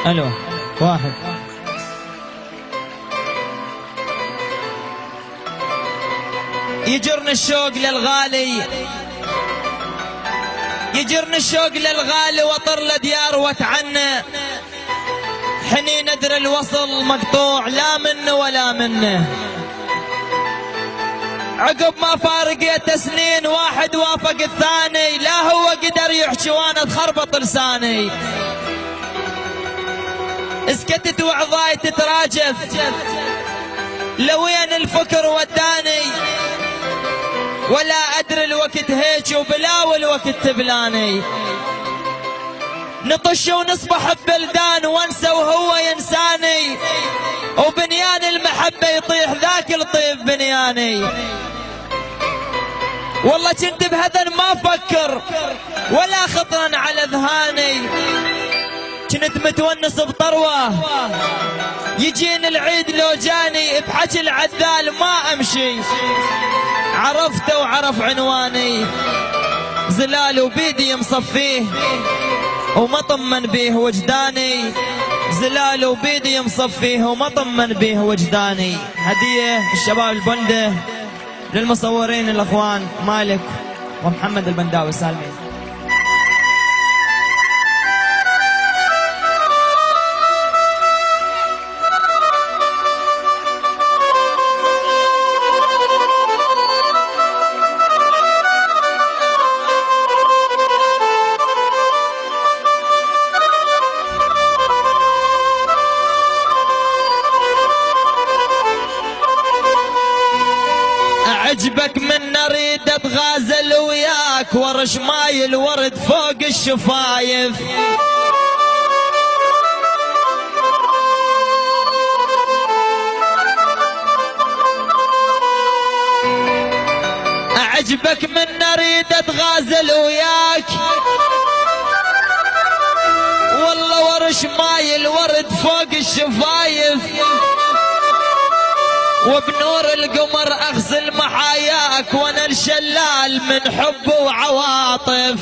الو واحد. يجرني الشوق للغالي، يجرني الشوق للغالي واطر لديار واتعنى، حنين ادري الوصل مقطوع لا منه ولا منه. عقب ما فارقيت سنين واحد وافق الثاني، لا هو قدر يحكي وانا تخربط لساني. اسكتت وعظاي تتراجف، لوين الفكر وداني، ولا ادري الوقت هيك وبلا والوقت تبلاني. نطش ونصبح ببلدان وانسى وهو ينساني، وبنيان المحبة يطيح ذاك الطيب بنياني. والله كنت بهذا ما افكر ولا خطرا على ذهاني، كنت متونس بطروة يجيني العيد لو جاني، بحكي العذال ما امشي عرفته وعرف عنواني. زلال وبيدي مصفيه وما طمن بيه وجداني، زلال وبيدي مصفيه وما طمن بيه وجداني. هدية الشباب البندة للمصورين الاخوان مالك ومحمد البنداوي سالمين. عجبك من اريد اتغازل وياك ورش ماي الورد فوق الشفايف. عجبك من اريد اتغازل وياك والله ورش ماي الورد فوق الشفايف، وبنور القمر اغسل محاياك وانا الشلال من حب وعواطف.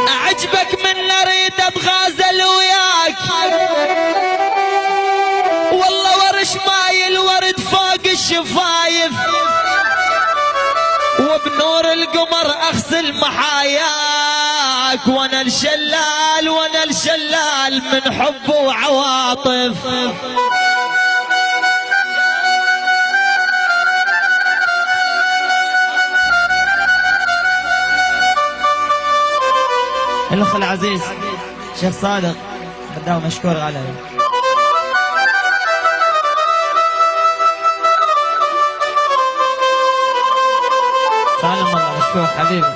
اعجبك من اريد اتغازل وياك والله ورش ماي الورد فوق الشفايف، وبنور القمر اغسل محاياك وانا الشلال وانا الشلال من حب وعواطف. الاخ العزيز شيخ صادق بداه مشكور عليه. سالم الله مشكور حبيبي.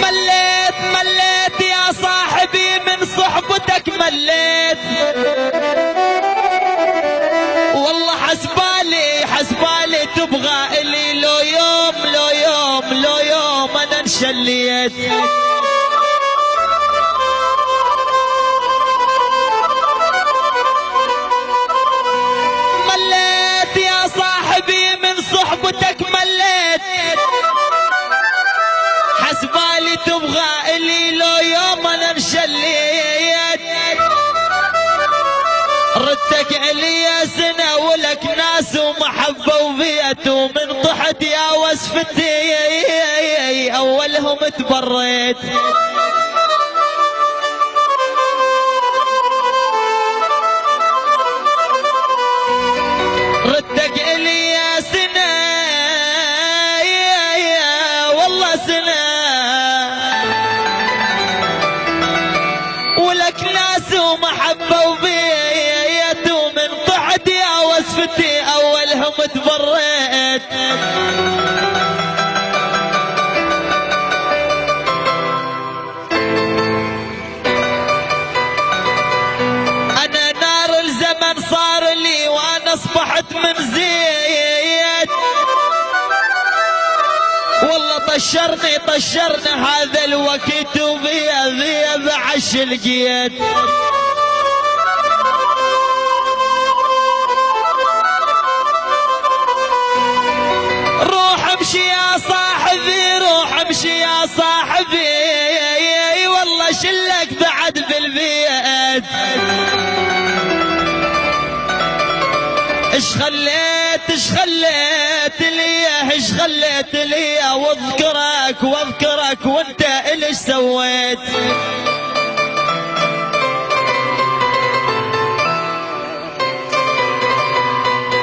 مليت مليت يا صاحبي من صحبتك مليت، والله حسبالي تبغى الي لو يوم لو يوم لو يوم انا انشليت. صحبتك مليت حسبالي تبغى الي لو يوم انا انشليت. ردتك الي سنة ولك ناس ومحبة وبيت، ومن طحت يا وسفتي اولهم تبريت. ردك الي يا سنة والله سنة، ولك ناس ومحبة وبيت، ومن طحت يا وسفتي اولهم تبريت. انا نار الزمن صار لي وانا اصبحت من زيت، والله طشرني هذا الوقت وبيا بعش لقيت. يا صاحبي روح امشي يا صاحبي والله شلك بعد بالبيت. ايش خليت لي واذكرك وانت ايش سويت.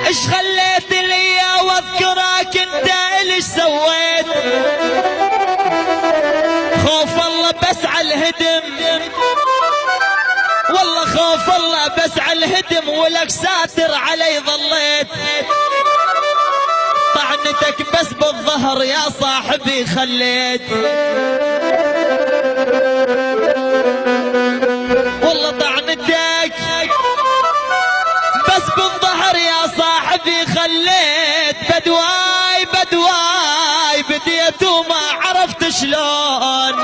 ايش خليت لي واذكرك انت ايش سويت. خوف الله بس على الهدم والله خوف الله بس على الهدم ولك ساتر علي ظليت. طعنتك بس بالظهر يا صاحبي خليت. والله طعنتك بس بالظهر يا صاحبي خليت. بدواي بديت وما عرفت شلون.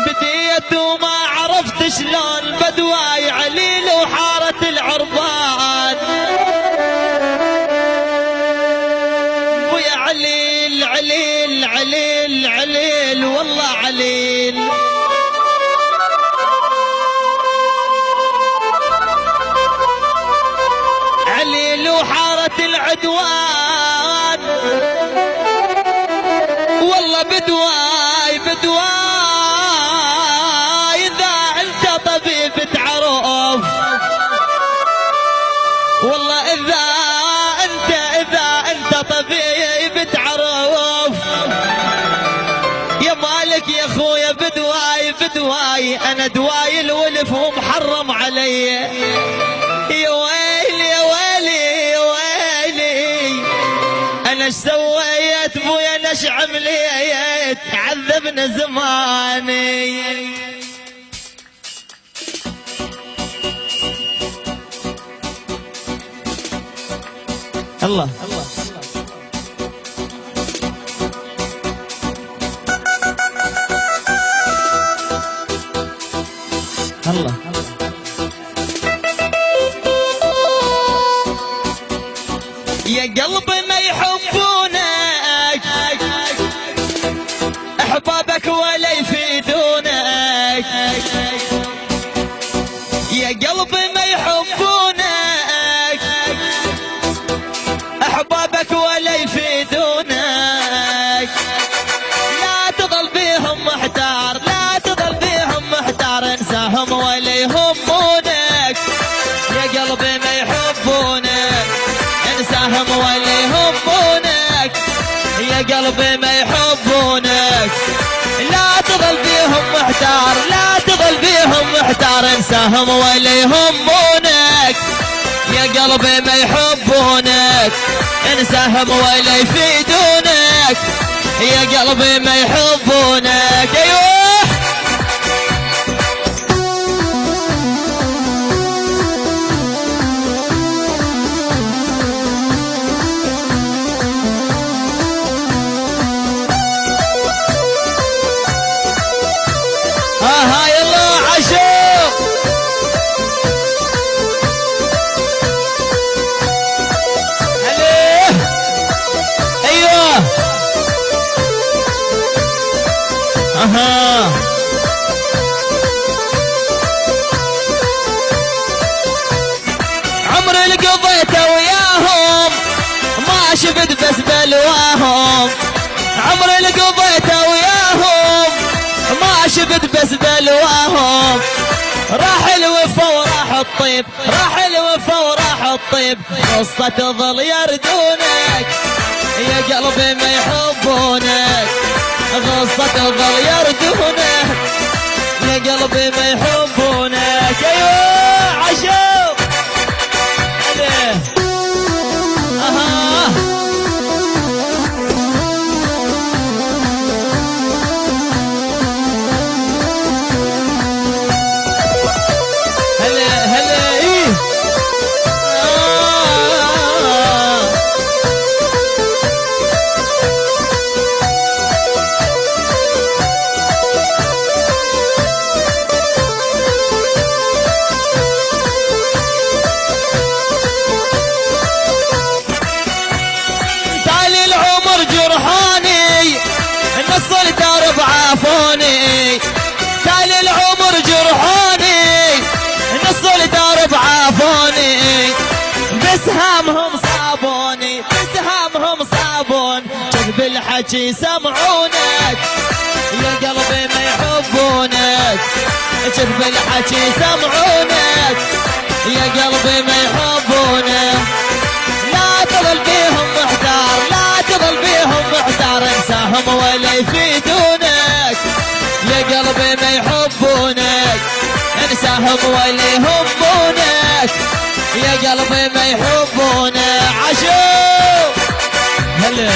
بديت وما عرفت شلون. بدواي عليل وحارة العربان. ويا عليل عليل عليل عليل والله عليل. عليل وحارة العدوان. والله بدواي إذا أنت طبيب تعرف. والله إذا أنت طبيب تعرف. يا مالك يا أخويا بدواي أنا دواي الولف ومحرم علي. يا ويلي يا ويلي يا ويلي أنا ايش سويت بويا أنا ايش عمليت. عذبنا زماني. الله الله يا قلبي ما يحبونك احبابك ولا يفيدونك. يا قلبي ما يحبونك احبابك ولا يفيدونك. لا تظل بيهم محتار انساهم ولا يهمونك. يا قلبي ما يحبونك انساهم ولا يهمونك. يا قلبي ما يحبونك. لا تظل بيهم محتار انساهم ولا يهمونك. يا قلبي ما يحبونك انساهم ولا يفيدونك. يا قلبي ما يحبونك. ايوه يلا عشو. عليه ايوه عمري اللي قضيته وياهم ما شفت بس بلواهم. عمري اللي قضيته وياهم ما شفت بس بلواهم. راح الوفا وراح الطيب قصة تظل يردونك. يا قلبي ما يحبونك قصة تظل يردونك. يا قلبي ما يحبونك. ايوه عشو عليه سمعوني بسهامهم صابوني بسهامهم صابون كذب الحكي سمعونك يا قلبي ما يحبونك كذب الحكي سمعونك يا قلبي ما يحبونك لا تظل بيهم محتار لا تظل بيهم محتار انساهم ولا يفيدونك يا قلبي ما يحبونك انساهم ولا يهمونك يا قلبي ما يحبونك عشو هلا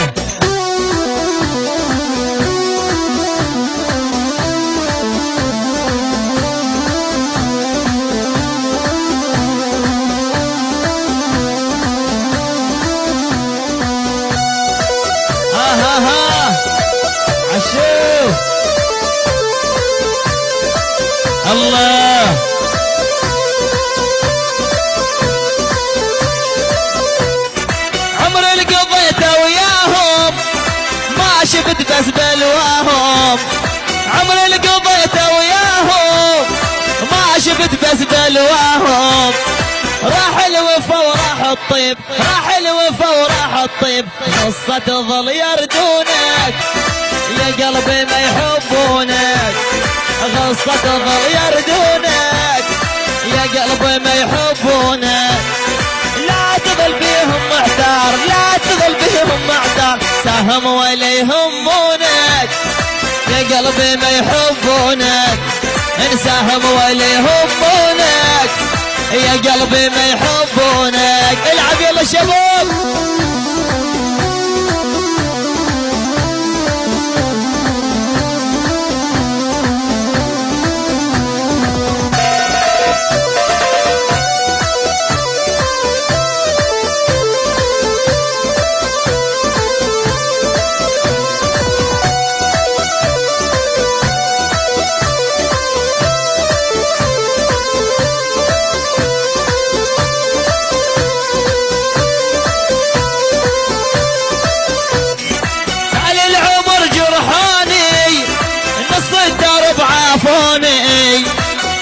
عشو الله عمري اللي قضيته وياهم ما شفت بس بلواهم عمري اللي قضيته وياهم ما شفت بس بلواهم راح الوفا وراح الطيب راح الوفا وراح الطيب قصة تظل يردونك يا قلبي ما يحبونك قصة تظل يردونك يا قلبي ما يحبونك لا تظل بيهم محتار لا تظل بيهم محتار سهم ولا يهمونك يا قلبي ما يحبونك انساهم ولا يهمونك يا قلبي ما يحبونك العب يلا شباب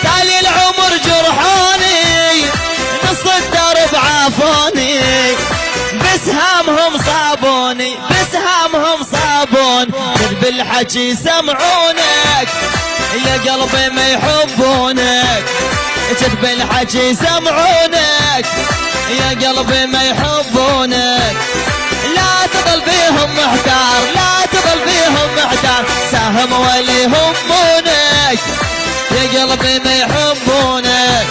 تالي العمر جرحوني نص الدرب عافوني بسهامهم صابوني بسهامهم صابون كذب الحكي سمعونك يا قلبي ما يحبونك كذب الحكي سمعونك يا قلبي ما يحبونك لا تظل بيهم محتار لا تظل بيهم محتار ساهم ولا يهمونك يا قلبي ما يحبونك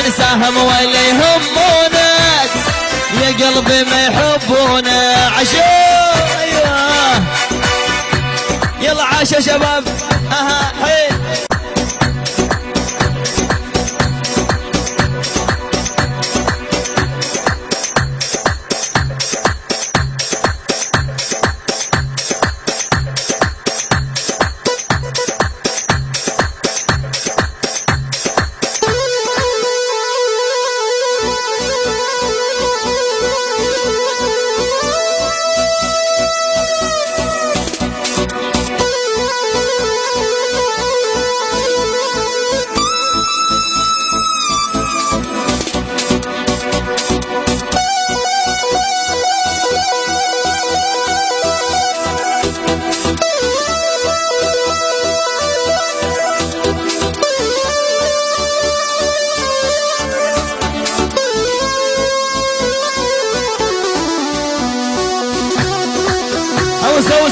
انساهم ولا يهمونك يا قلبي ما يحبونك عشو ايوه يلا عاشا شباب اها حيل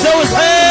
سوس حيل